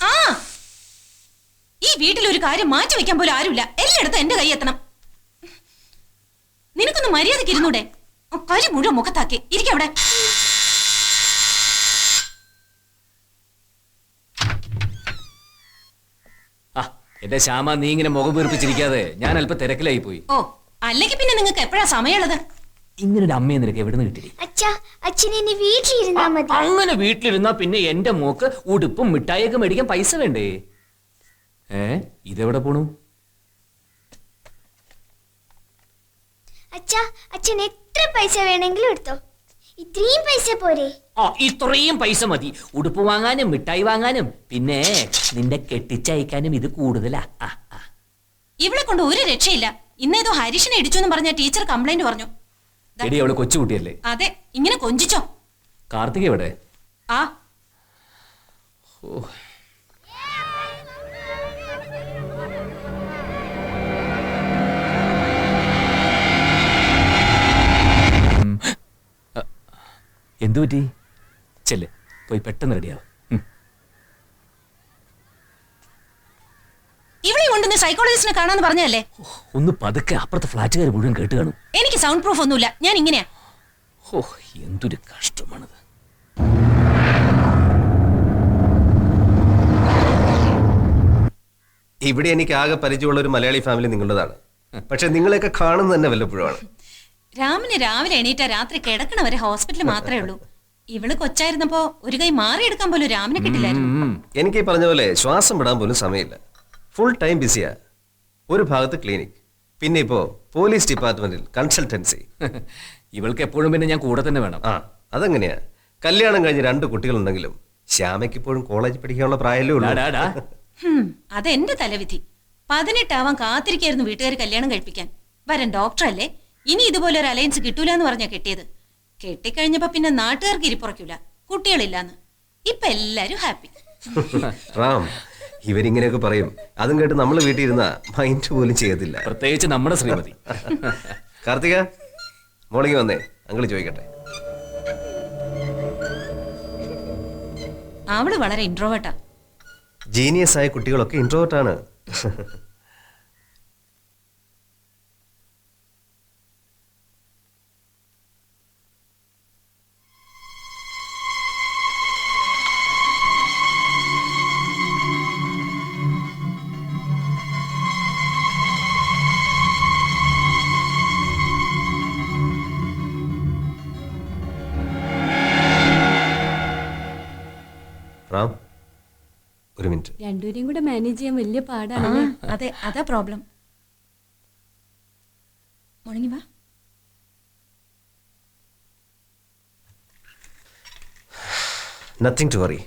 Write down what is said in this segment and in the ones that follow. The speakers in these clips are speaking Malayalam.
ആ ഈ വീട്ടിൽ ഒരു കാര്യം മാറ്റി വെക്കാൻ പോലും ആരുമില്ല. എല്ലായിടത്തും എന്റെ കൈ എത്തണം. നിനക്കൊന്ന് മര്യാദക്ക് ഇരുന്നൂടെ? കരി മുഴുവൻ മുഖത്താക്കി ഇരിക്കവിടെ. എന്റെ ശ്യാമ, നീ ഇങ്ങനെ മുഖം വീർപ്പിച്ചിരിക്കാതെ, ഞാൻ അല്പം തിരക്കിലായി പോയി. ഓ, അല്ലെങ്കിൽ പിന്നെ നിങ്ങൾക്ക് എപ്പോഴാ സമയമുള്ളത്? ഇങ്ങനൊരു അമ്മയെ നിനക്ക് എവിടുന്ന് കിട്ടി? അങ്ങനെ വീട്ടിലിരുന്നാ പിന്നെ എന്റെ മോക്ക് ഉടുപ്പും മിഠായിയൊക്കെ മേടിക്കാൻ പൈസ വേണ്ടേ? ഇതെവിടെ പോണു? അച്ഛൻ എത്ര പൈസ വേണമെങ്കിലും എടുത്തോ. ഇത്രയും പൈസ പോരെ? ഇത്രയും പൈസ മതി ഉടുപ്പ് വാങ്ങാനും മിഠായി വാങ്ങാനും. പിന്നെ നിന്റെ കെട്ടിച്ചയക്കാനും ഇത് കൂടുതലാ. ഇവിടെ കൊണ്ട് ഒരു രക്ഷയില്ല. ഇന്നേതോ ഹരീഷിനെ ഇടിച്ചു എന്ന് പറഞ്ഞ ടീച്ചർ കംപ്ലൈന്റ് പറഞ്ഞു. എടി, അവള് കൊച്ചുകുട്ടിയല്ലേ? അതെ, ഇങ്ങനെ കൊഞ്ചിച്ചോ. കാർത്തിക എവിടെ? എന്തു പറ്റി? ചെല്ല്, പോയി പെട്ടെന്ന് റെഡിയാവും. ഇവിടെ കൊണ്ടുവന്ന് സൈക്കോളജിസ്റ്റിനെ കാണാന്ന് പറഞ്ഞല്ലേ? ഒന്ന് പതുക്കെ, അപ്പുറത്തെ ഫ്ലാറ്റുകാർ മുഴുവൻ കേട്ട് കാണും. എനിക്ക് സൗണ്ട് പ്രൂഫ് ഒന്നുമില്ല, ഞാൻ ഇങ്ങനെയാ. എന്തൊരു കഷ്ടമാണത്. ഇവിടെ എനിക്ക് ആകെ പരിചയമുള്ള ഒരു മലയാളി ഫാമിലി നിങ്ങളുടേതാണ്. പക്ഷെ നിങ്ങളെയൊക്കെ കാണുന്നത് തന്നെ വല്ലപ്പോഴാണ്. രാമന് രാവിലെ എണീറ്റ രാത്രി കിടക്കണ വരെ ഹോസ്പിറ്റലിൽ മാത്രമേ ഉള്ളൂ. ഇവള് കൊച്ചായിരുന്നപ്പോ ഒരു കൈ മാറിയെടുക്കാൻ പോലും രാമനെ കിട്ടില്ലായിരുന്നു. എനിക്ക് ഈ പറഞ്ഞ പോലെ ശ്വാസം വിടാൻ പോലും സമയമില്ല. ഫുൾ ടൈം ബിസിയാ. ഒരു ഭാഗത്ത് ക്ലിനിക്, പിന്നെ ഇപ്പോ പോലീസ് ഡിപ്പാർട്ട്മെന്റിൽ കൺസൾട്ടൻസി. ഇവൾക്ക് എപ്പോഴും പിന്നെ ഞാൻ കൂടെ തന്നെ വേണം. അതെങ്ങനെയാ? കല്യാണം കഴിഞ്ഞ് 2 കുട്ടികളുണ്ടെങ്കിലും ശ്യാമയ്ക്ക് ഇപ്പോഴും കോളേജിൽ പഠിക്കാനുള്ള പ്രായമല്ലേ ഉള്ളൂ. അതെന്റെ തലവിധി. 18 ആവാൻ കാത്തിരിക്കായിരുന്നു വീട്ടുകാർ കല്യാണം കഴിപ്പിക്കാൻ. വരൻ ഡോക്ടറല്ലേ, ഇനി ഇതുപോലെ ഒരു അലയൻസ് കിട്ടൂല എന്ന് പറഞ്ഞാ കെട്ടിയത്. കെട്ടിക്കഴിഞ്ഞപ്പോ പിന്നെ നാട്ടുകാർക്ക് ഇരിപ്പുറയ്ക്കൂല, കുട്ടികളില്ലാന്ന്. ഇപ്പൊ എല്ലാരും ഹാപ്പി. റാം, ഇവരിങ്ങനെയൊക്കെ പറയും. അതും കേട്ട് നമ്മൾ വീട്ടിൽ ഇരുന്ന മൈൻഡ് പോലും ചെയ്യത്തില്ല, പ്രത്യേകിച്ച് നമ്മുടെ ശ്രീമതി. കാർത്തിക, മോളിങ് വന്നേ, അങ്കിള് ചോദിക്കട്ടെ. അവള് വളരെ ഇൻട്രോവേർട്ടാ. ജീനിയസ് ആയ കുട്ടികളൊക്കെ ഇൻട്രോവേർട്ടാണ്. റാം, ഒരു മിനിറ്റ്. രണ്ടുപേരെയും കൂടെ മാനേജ് ചെയ്യാൻ വലിയ പാടാണ്. അതെ, അതാ പ്രോബ്ലം. മോർണിംഗ് വാ. Nothing to worry.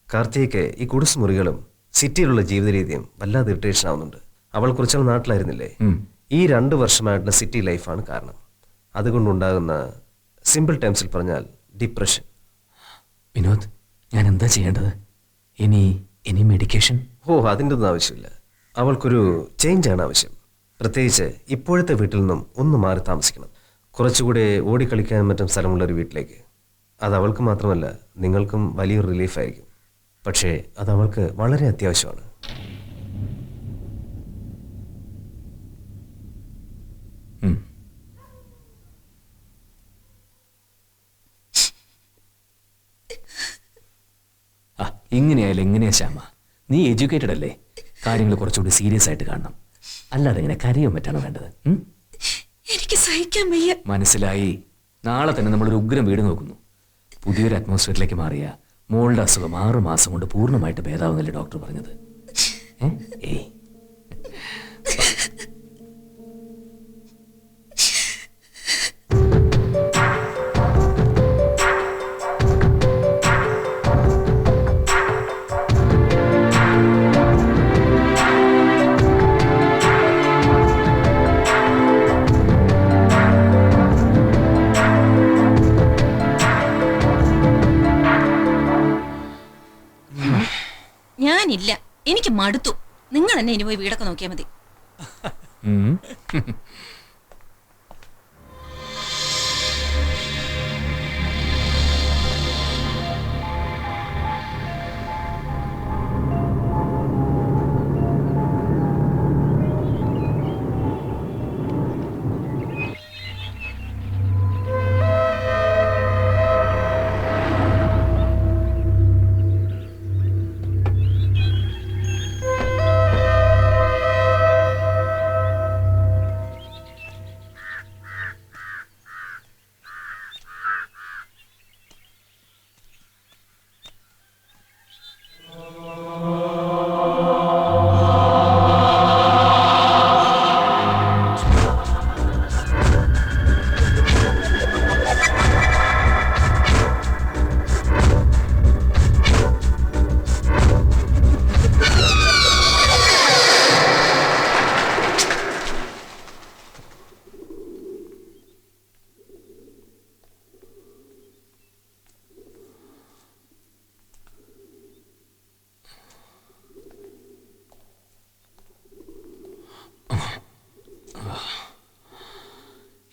കാർത്തികയ്ക്ക് ഈ കുടിസ് മുറികളും സിറ്റിയിലുള്ള ജീവിത രീതിയും വല്ലാതെ ഇറിറ്റേഷൻ ആവുന്നുണ്ട്. അവൾ കുറച്ചാൾ നാട്ടിലായിരുന്നില്ലേ? ഈ 2 വർഷമായിട്ടുള്ള സിറ്റി ലൈഫാണ് കാരണം. അതുകൊണ്ടുണ്ടാകുന്ന സിമ്പിൾ ടൈംസിൽ പറഞ്ഞാൽ ഡിപ്രഷൻ. വിനോദ്, ഞാൻ എന്താ ചെയ്യേണ്ടത്? ഇനി മെഡിക്കേഷൻ? അതിൻ്റെ ഒന്നും ആവശ്യമില്ല. അവൾക്കൊരു ചേഞ്ചാണ് ആവശ്യം. പ്രത്യേകിച്ച് ഇപ്പോഴത്തെ വീട്ടിൽ നിന്നും ഒന്ന് മാറി താമസിക്കണം. കുറച്ചുകൂടെ ഓടിക്കളിക്കാനും മറ്റും സ്ഥലമുള്ള ഒരു വീട്ടിലേക്ക്. അത് അവൾക്ക് മാത്രമല്ല, നിങ്ങൾക്കും വലിയൊരു റിലീഫായിരിക്കും. പക്ഷേ അത് അവൾക്ക് വളരെ അത്യാവശ്യമാണ്. ഇങ്ങനെയായാലും എങ്ങനെയാ ശ്യാമ? നീ എഡ്യൂക്കേറ്റഡ് അല്ലേ? കാര്യങ്ങൾ കുറച്ചുകൂടി സീരിയസ് ആയിട്ട് കാണണം. അല്ലാതെ ഇങ്ങനെ കരയോ മറ്റാണോ വേണ്ടത്? എനിക്ക് സഹിക്കാൻ വയ്യ. മനസ്സിലായി. നാളെ തന്നെ നമ്മളൊരു ഉഗ്രം വീട് നോക്കുന്നു. പുതിയൊരു അറ്റ്മോസ്ഫിയറിലേക്ക് മാറിയ മോളുടെ അസുഖം 6 മാസം കൊണ്ട് പൂർണ്ണമായിട്ട് ഭേദാവുന്നല്ലേ ഡോക്ടർ പറഞ്ഞത്? ഞാനില്ല, എനിക്ക് മടുത്തു. നിങ്ങൾ എന്നെ ഇനി പോയി വീടൊക്കെ നോക്കിയാൽ മതി.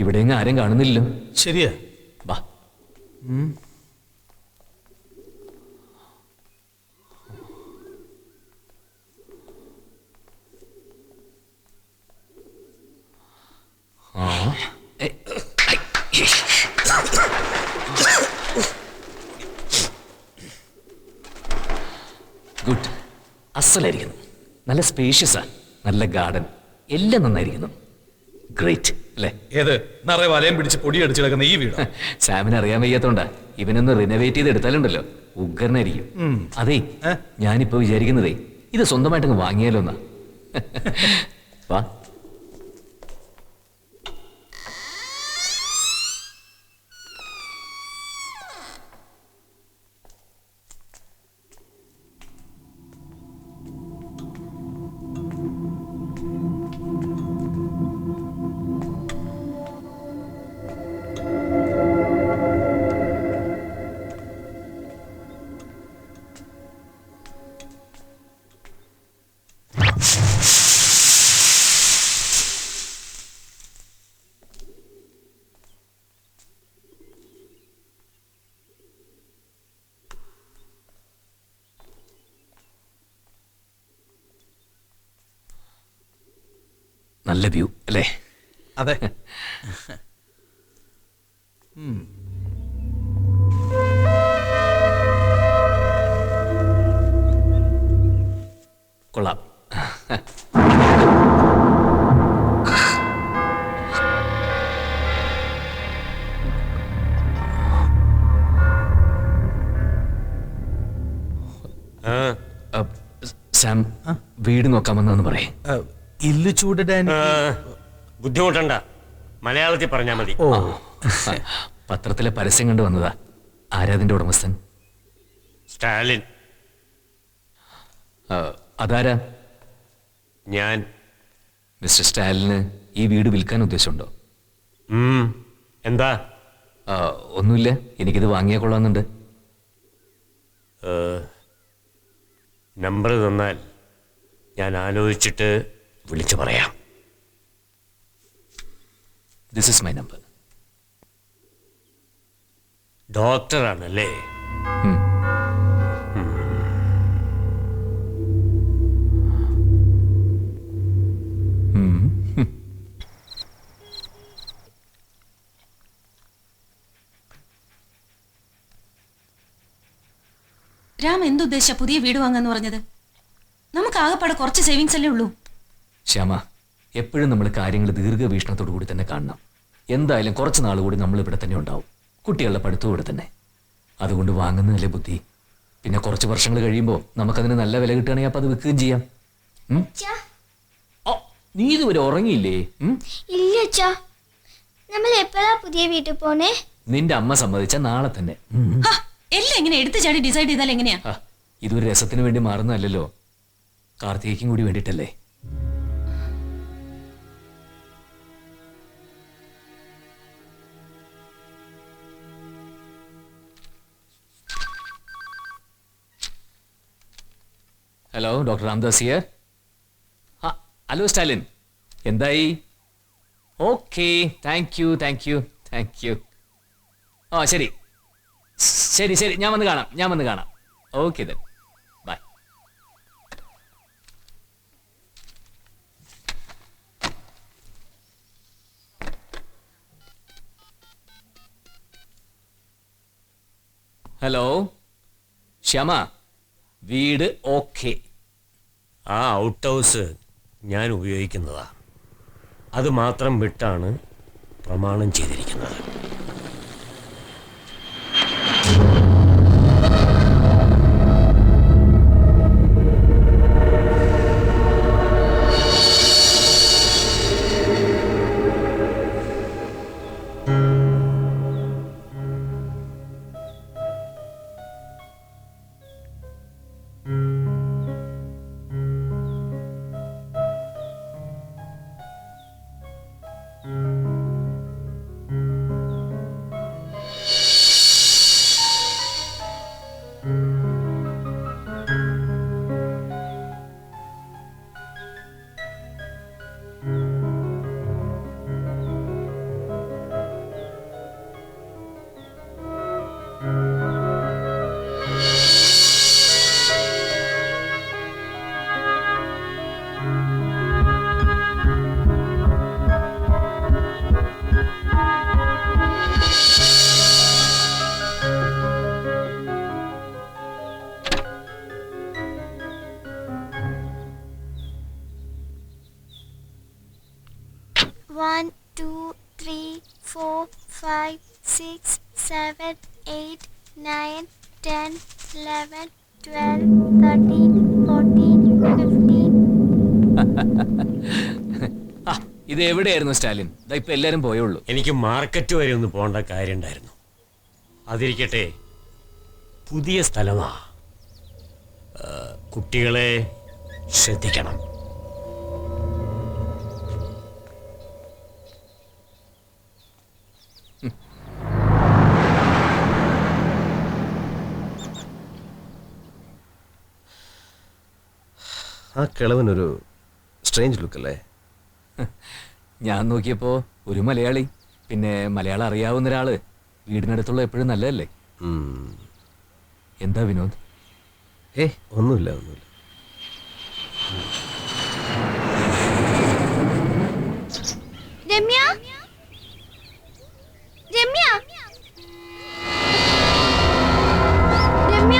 ഇവിടെ എങ്ങും ആരും കാണുന്നില്ലല്ലോ. ശരിയാ. വാ. ആ. ഏ, ഐ. ഗുഡ്. അസലായിരിക്കുന്നു. നല്ല സ്പേഷ്യസാ, നല്ല ഗാർഡൻ, എല്ലാം നന്നായിരിക്കുന്നു. ഗ്രേറ്റ് അല്ലേ? ഏത് നിറയെ വലയം പിടിച്ച് പൊടിയടിച്ച് കിടക്കുന്ന ഈ വീട്? സാമിന് അറിയാൻ വയ്യാത്തോണ്ടാ. ഇവനൊന്ന് റിനോവേറ്റ് ചെയ്ത് എടുത്താലുണ്ടല്ലോ ഉഗ്രനായിരിക്കും. അതെ, ഞാനിപ്പോ വിചാരിക്കുന്നതേ ഇത് സ്വന്തമായിട്ടങ്ങ് വാങ്ങിയാലോ എന്നാ. വാ. നല്ല വ്യൂ അല്ലേ? അതെ. കൊള്ളാം. സാം, വീട് നോക്കാമെന്നു പറയേ. ഇല്ലു ചൂടിടാൻ ബുദ്ധിമുട്ടണ്ട, മലയാളത്തിൽ പറഞ്ഞാൽ മതി. ഓ, പത്രത്തിലെ പരസ്യം കണ്ടു വന്നതാ. ആരാതിന്റെ ഉടമസ്ഥൻ? സ്റ്റാലിൻ. അതാരാ? ഞാൻ. മിസ്റ്റർ സ്റ്റാലിന് ഈ വീട് വിൽക്കാൻ ഉദ്ദേശമുണ്ടോ? എന്താ? ഒന്നുമില്ല, എനിക്കിത് വാങ്ങിയാൽ കൊള്ളാമെന്നുണ്ട്. നമ്പർ തന്നാൽ ഞാൻ ആലോചിച്ചിട്ട് വിളിച്ചു പറയാം. This is my number. ഡോക്ടറാണല്ലേ? രാം എന്തുദ്ദേശ പുതിയ വീട് വാങ്ങാന്ന് പറഞ്ഞത്? നമുക്ക് ആകെപ്പാടെ കുറച്ച് സേവിങ്സ് അല്ലേ ഉള്ളൂ. ശ്യാമ, എപ്പോഴും നമ്മൾ കാര്യങ്ങൾ ദീർഘവീക്ഷണത്തോടു കൂടി തന്നെ കാണണം. എന്തായാലും കുറച്ച് നാൾ കൂടി നമ്മൾ ഇവിടെ തന്നെ ഉണ്ടാവും. കുട്ടികളുടെ പഠിത്തവും ഇവിടെ തന്നെ. അതുകൊണ്ട് വാങ്ങുന്നതല്ലേ ബുദ്ധി. പിന്നെ കുറച്ച് വർഷങ്ങൾ കഴിയുമ്പോൾ നമുക്കതിന് നല്ല വില കിട്ടുകയാണെങ്കിൽ അപ്പം അത് വിൽക്കുകയും ചെയ്യാം. ഓ, നീ ഇതുവരെ ഉറങ്ങിയില്ലേ? ഇല്ല അച്ഛാ, നമ്മൾ എപ്പോഴാ പുതിയ വീട്ടിൽ പോണേ? നിന്റെ അമ്മ സമ്മതിച്ച നാളെ തന്നെ. എല്ലാം ഇങ്ങനെ എടുത്തു ചാടി ഡിസൈഡ് ചെയ്താൽ എങ്ങനെയാ? ഇതൊരു രസത്തിന് വേണ്ടി മാറുന്നതല്ലോ, കാർത്തികയ്ക്കും കൂടി വേണ്ടിയിട്ടല്ലേ. Hello, doctor Ramdas here. Hello Stalin, എന്തായി? Okay, thank you thank you thank you. ആ ശരി ശരി ശരി, ഞാൻ വന്ന് കാണാം. Okay then, bye. Hello Shyama, വീട് ഓക്കെ. ആ ഔട്ട് ഹൗസ് ഞാൻ ഉപയോഗിക്കുന്നതാ. അത് മാത്രം വിട്ടാണ് പ്രമാണം ചെയ്തിരിക്കുന്നത്. 4, 5, 6, 7, 8, 9, 10, 11, 12, 13, 14, 15. ആ ഇത് എവിടെയായിരുന്നു സ്റ്റാലിൻ? ദാ ഇപ്പൊ എല്ലാരും പോയുള്ളൂ. എനിക്ക് മാർക്കറ്റ് വരെ ഒന്ന് പോകേണ്ട കാര്യമുണ്ടായിരുന്നു. അതിരിക്കട്ടെ, പുതിയ സ്ഥലമാ. കുട്ടികളെ ശ്രദ്ധിക്കണം. ആ കിളവനൊരു സ്ട്രേഞ്ച് ലുക്ക് അല്ലേ? ഞാൻ നോക്കിയപ്പോ ഒരു മലയാളി, പിന്നെ മലയാളം അറിയാവുന്ന ഒരാള് വീടിനടുത്തുള്ള എപ്പോഴും നല്ലതല്ലേ? ഉം. എന്താ വിനോദ്? ഒന്നുമില്ല. രമ്യ രമ്യ രമ്യ രമ്യ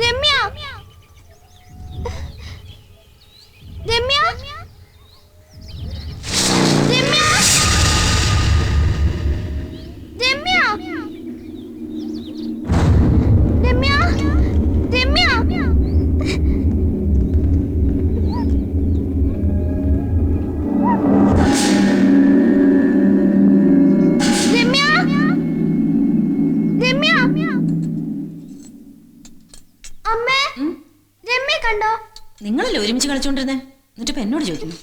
രമ്യ രമ്യ രമ്യ രമ്യ രമ്യ രമ്യ അമ്മേ, രമ്യ കണ്ടോ? നിങ്ങളല്ലേ ഒരുമിച്ച് കളിച്ചോണ്ടിരുന്നേ, എന്നിട്ട് ഇപ്പൊ എന്നോട് ചോദിക്കുന്നു.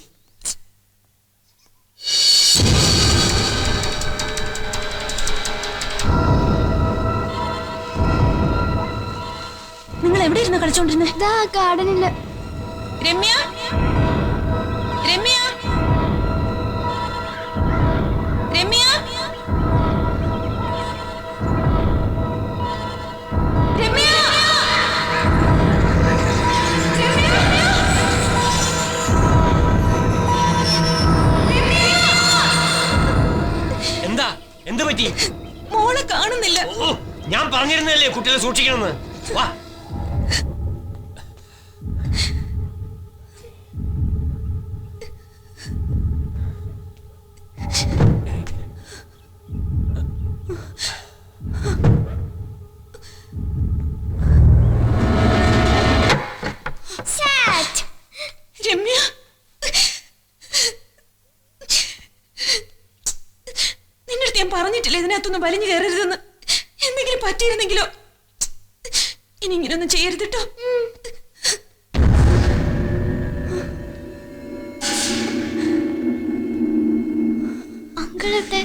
നിങ്ങൾ എവിടെ ഇരുന്ന് കളിച്ചോണ്ടിരുന്നേ? ദാ ഗാർഡനില്. രമ്യ രമ്യ രമ്യ രമ്യ എന്താ എന്ത് പറ്റി? മോളെ കാണുന്നില്ല. ഓ, ഞാൻ പറഞ്ഞിരുന്നല്ലേ കുട്ടികളെ സൂക്ഷിക്കണമെന്ന്. വാ. സാറ്റ്. രമ്യ നിന്നടുത്ത് ഞാൻ പറഞ്ഞിട്ടില്ല ഇതിനകത്തൊന്നും വലിഞ്ഞു കയറരുതെന്ന്. എന്തെങ്കിലും പറ്റിയിരുന്നെങ്കിലോ? ഇനി ഇങ്ങനൊന്നും ചെയ്യരുത് കേട്ടോ. അങ്കിളത്തെ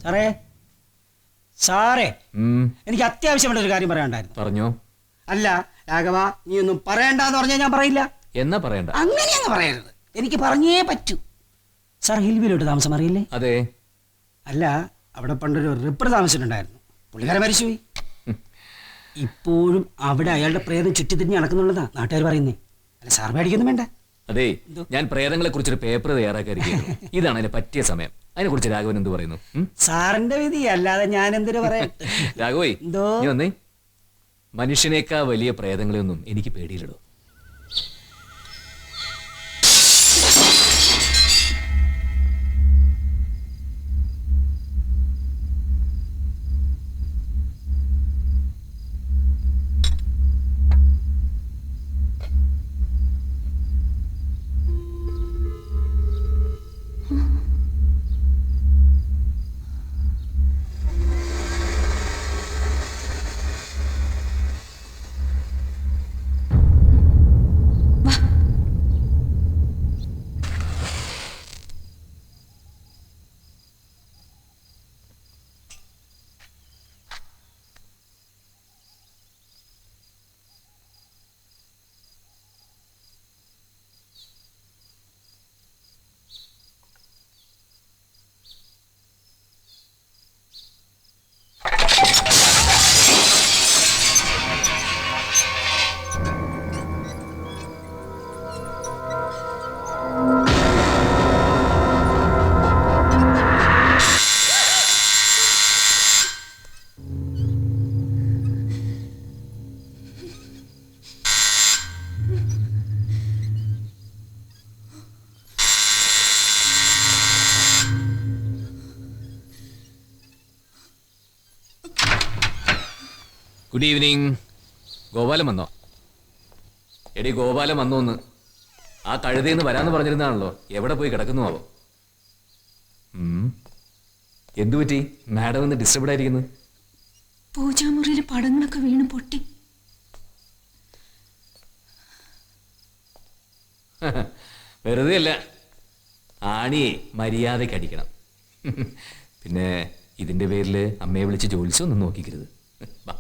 സാറേ സാറേ ഉം, എനിക്ക് അത്യാവശ്യമുള്ള ഒരു കാര്യം പറയാനുണ്ടായിരുന്നു. പറഞ്ഞോ. അല്ല രാഘവ, നീ ഒന്നും പറയണ്ടെന്ന് പറഞ്ഞാൽ ഞാൻ പറയില്ല. എന്നാ പറയണ്ട. അങ്ങനെയൊന്നും പറയരുത്, എനിക്ക് പറഞ്ഞേ പറ്റൂ. സാർ ഹിൽവിലോട്ട് താമസം അറിയില്ലേ? അതെ. അല്ല, അവിടെ പണ്ടൊരു റിപ്പർ താമസിച്ചിട്ടുണ്ടായിരുന്നു. പുള്ളിക്കാരൻ മരിച്ചുപോയി. ഇപ്പോഴും അവിടെ അയാളുടെ പ്രേതം ചുറ്റിത്തിരിഞ്ഞ് നടക്കുന്നുള്ളതാ നാട്ടുകാർ പറയുന്നേ. അല്ല സാർ പേടിക്കൊന്നും വേണ്ട. അതെ, ഞാൻ പ്രേതങ്ങളെ കുറിച്ചൊരു പേപ്പർ തയ്യാറാക്കിയിരിക്കുന്നു. ഇതാണ് അതിന് പറ്റിയ സമയം. അതിനെ കുറിച്ച് രാഘവൻ എന്ത് പറയുന്നു? സാറിന്റെ വിധി, അല്ലാതെ ഞാൻ എന്തിനു പറയാൻ. രാഘവേ, എന്തോ? നീ വന്നേ. മനുഷ്യനേക്കാ വലിയ പ്രേതങ്ങളെയൊന്നും എനിക്ക് പേടിയില്ലടോ. Good evening. ഗോപാലൻ വന്നോ? എടി ഗോപാലൻ വന്നോന്ന്. ആ കഴുതേന്ന് വരാന്ന് പറഞ്ഞിരുന്നാണല്ലോ. എവിടെ പോയി കിടക്കുന്നു ആവോ? എന്തു പറ്റി? മാഡം ഒന്ന് ഡിസ്റ്റർബ്ഡ് ആയിരിക്കുന്നു. പൂജാമുറിയിലെ പടങ്ങളൊക്കെ വീണ് പൊട്ടി. വെറുതെ അല്ല, ആണിയെ മര്യാദയ്ക്ക് അടിക്കണം. പിന്നെ ഇതിന്റെ പേരിൽ അമ്മയെ വിളിച്ച് ജോലിച്ചൊന്നും നോക്കിക്കരുത്. വാ.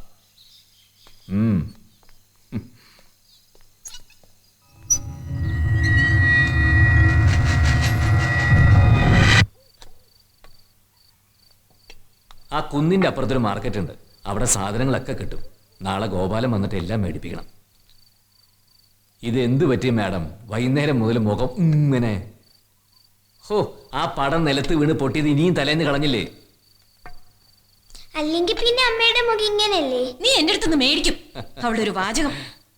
ആ കുന്നിന്റെ അപ്പുറത്തൊരു മാർക്കറ്റ് ഉണ്ട്. അവിടെ സാധനങ്ങളൊക്കെ കിട്ടും. നാളെ ഗോപാലൻ വന്നിട്ട് എല്ലാം മേടിപ്പിക്കണം. ഇത് എന്തു പറ്റി മാഡം? വൈകുന്നേരം മുതൽ മുഖം ഇങ്ങനെ. ഹോ, ആ പടം നിലത്ത് വീണ് പൊട്ടിയത് ഇനിയും തലേന്ന് കളഞ്ഞില്ലേ? അല്ലെങ്കിൽ പിന്നെ അമ്മയുടെ മുഖം ഇങ്ങനെയല്ലേ? നീ എന്റെ അടുത്തുനിന്ന് മേടിക്കും. അവളൊരു വാചകം.